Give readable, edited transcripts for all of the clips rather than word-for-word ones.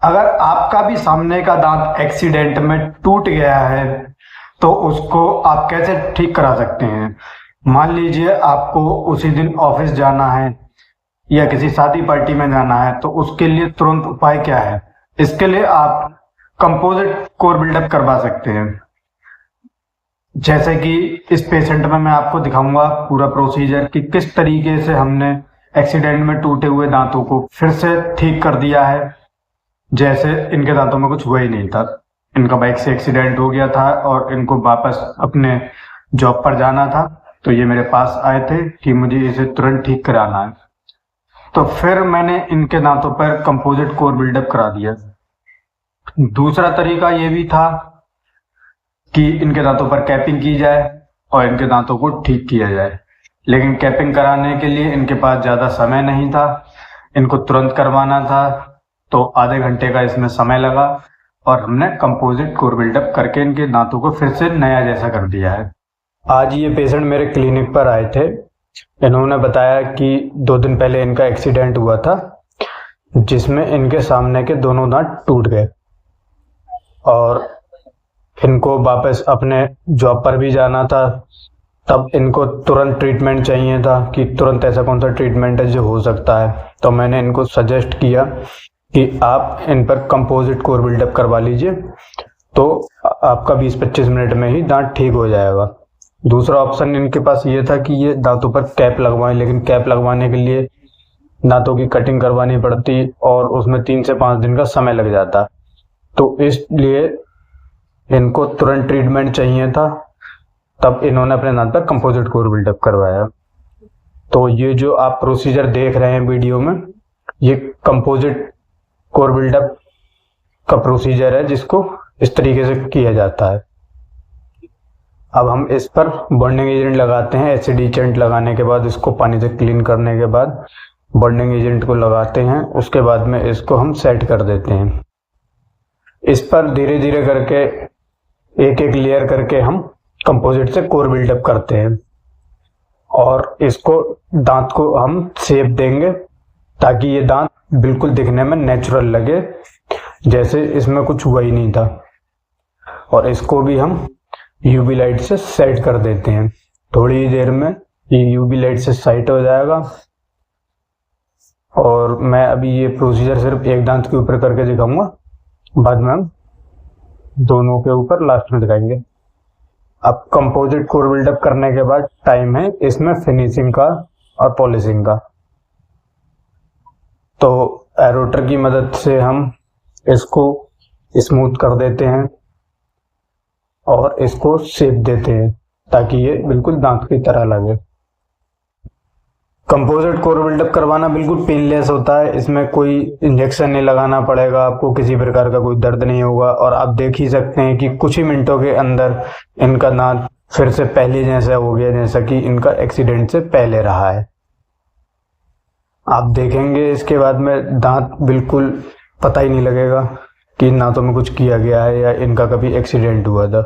अगर आपका भी सामने का दांत एक्सीडेंट में टूट गया है तो उसको आप कैसे ठीक करा सकते हैं। मान लीजिए आपको उसी दिन ऑफिस जाना है या किसी शादी पार्टी में जाना है, तो उसके लिए तुरंत उपाय क्या है। इसके लिए आप कंपोजिट कोर बिल्डअप करवा सकते हैं। जैसे कि इस पेशेंट में मैं आपको दिखाऊंगा पूरा प्रोसीजर कि किस तरीके से हमने एक्सीडेंट में टूटे हुए दांतों को फिर से ठीक कर दिया है, जैसे इनके दांतों में कुछ हुआ ही नहीं था। इनका बाइक से एक्सीडेंट हो गया था और इनको वापस अपने जॉब पर जाना था, तो ये मेरे पास आए थे कि मुझे इसे तुरंत ठीक कराना है। तो फिर मैंने इनके दांतों पर कंपोजिट कोर बिल्डअप करा दिया। दूसरा तरीका ये भी था कि इनके दांतों पर कैपिंग की जाए और इनके दांतों को ठीक किया जाए, लेकिन कैपिंग कराने के लिए इनके पास ज़्यादा समय नहीं था, इनको तुरंत करवाना था, तो आधे घंटे का इसमें समय लगा और हमने कंपोजिट कोर बिल्डअप करके इनके दांतों को फिर से नया जैसा कर दिया है। आज ये पेशेंट मेरे क्लिनिक पर आए थे। इन्होंने बताया कि 2 दिन पहले इनका एक्सीडेंट हुआ था जिसमें इनके सामने के दोनों दांत टूट गए और इनको वापस अपने जॉब पर भी जाना था। तब इनको तुरंत ट्रीटमेंट चाहिए था कि तुरंत ऐसा कौन सा ट्रीटमेंट है जो हो सकता है। तो मैंने इनको सजेस्ट किया कि आप इन पर कंपोजिट कोर बिल्डअप करवा लीजिए, तो आपका 20-25 मिनट में ही दांत ठीक हो जाएगा। दूसरा ऑप्शन इनके पास ये था कि ये दांतों पर कैप लगवाएं, लेकिन कैप लगवाने के लिए दांतों की कटिंग करवानी पड़ती और उसमें 3 से 5 दिन का समय लग जाता, तो इसलिए इनको तुरंत ट्रीटमेंट चाहिए था। तब इन्होंने अपने दांत पर कंपोजिट कोर बिल्डअप करवाया। तो ये जो आप प्रोसीजर देख रहे हैं वीडियो में, ये कंपोजिट कोर बिल्डअप का प्रोसीजर है जिसको इस तरीके से किया जाता है। अब हम इस पर बॉन्डिंग एजेंट लगाते हैं। एसिडिचेंट लगाने के बाद इसको पानी से क्लीन करने के बाद बॉन्डिंग एजेंट को लगाते हैं। उसके बाद में इसको हम सेट कर देते हैं। इस पर धीरे धीरे करके एक एक लेयर करके हम कंपोजिट से कोर बिल्डअप करते हैं और इसको दांत को हम शेप देंगे ताकि ये दांत बिल्कुल दिखने में नेचुरल लगे, जैसे इसमें कुछ हुआ ही नहीं था। और इसको भी हम यूवी लाइट से सेट कर देते हैं। थोड़ी ही देर में ये यूवी लाइट से सेट हो जाएगा। और मैं अभी ये प्रोसीजर सिर्फ एक दांत के ऊपर करके दिखाऊंगा, बाद में हम दोनों के ऊपर लास्ट में दिखाएंगे। अब कंपोजिट कोर बिल्डअप करने के बाद टाइम है इसमें फिनिशिंग का और पॉलिशिंग का। तो एरोटर की मदद से हम इसको स्मूथ कर देते हैं और इसको शेप देते हैं ताकि ये बिल्कुल दांत की तरह लगे। कंपोजिट कोर बिल्डअप करवाना बिल्कुल पेनलेस होता है। इसमें कोई इंजेक्शन नहीं लगाना पड़ेगा आपको, किसी प्रकार का कोई दर्द नहीं होगा। और आप देख ही सकते हैं कि कुछ ही मिनटों के अंदर इनका दांत फिर से पहले जैसा हो गया, जैसा कि इनका एक्सीडेंट से पहले रहा है। आप देखेंगे इसके बाद में दांत बिल्कुल पता ही नहीं लगेगा कि इन दांतों में कुछ किया गया है या इनका कभी एक्सीडेंट हुआ था,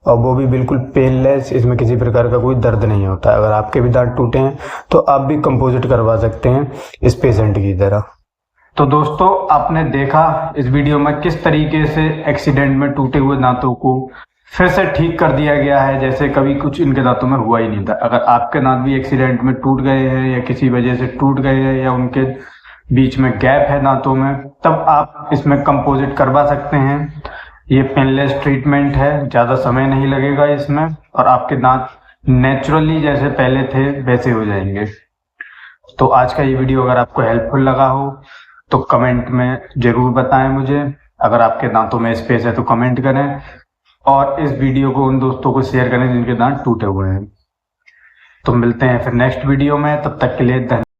और वो भी बिल्कुल पेनलेस। इसमें किसी प्रकार का कोई दर्द नहीं होता। अगर आपके भी दांत टूटे हैं तो आप भी कंपोजिट करवा सकते हैं इस पेशेंट की तरह। तो दोस्तों, आपने देखा इस वीडियो में किस तरीके से एक्सीडेंट में टूटे हुए दांतों को फिर से ठीक कर दिया गया है, जैसे कभी कुछ इनके दांतों में हुआ ही नहीं था। अगर आपके दांत भी एक्सीडेंट में टूट गए हैं या किसी वजह से टूट गए हैं या उनके बीच में गैप है दांतों में, तब आप इसमें कंपोजिट करवा सकते हैं। ये पेनलेस ट्रीटमेंट है, ज़्यादा समय नहीं लगेगा इसमें और आपके दांत नेचुरली जैसे पहले थे वैसे हो जाएंगे। तो आज का ये वीडियो अगर आपको हेल्पफुल लगा हो तो कमेंट में ज़रूर बताएं मुझे। अगर आपके दांतों में स्पेस है तो कमेंट करें और इस वीडियो को उन दोस्तों को शेयर करें जिनके दांत टूटे हुए हैं। तो मिलते हैं फिर नेक्स्ट वीडियो में, तब तक के लिए धन्यवाद।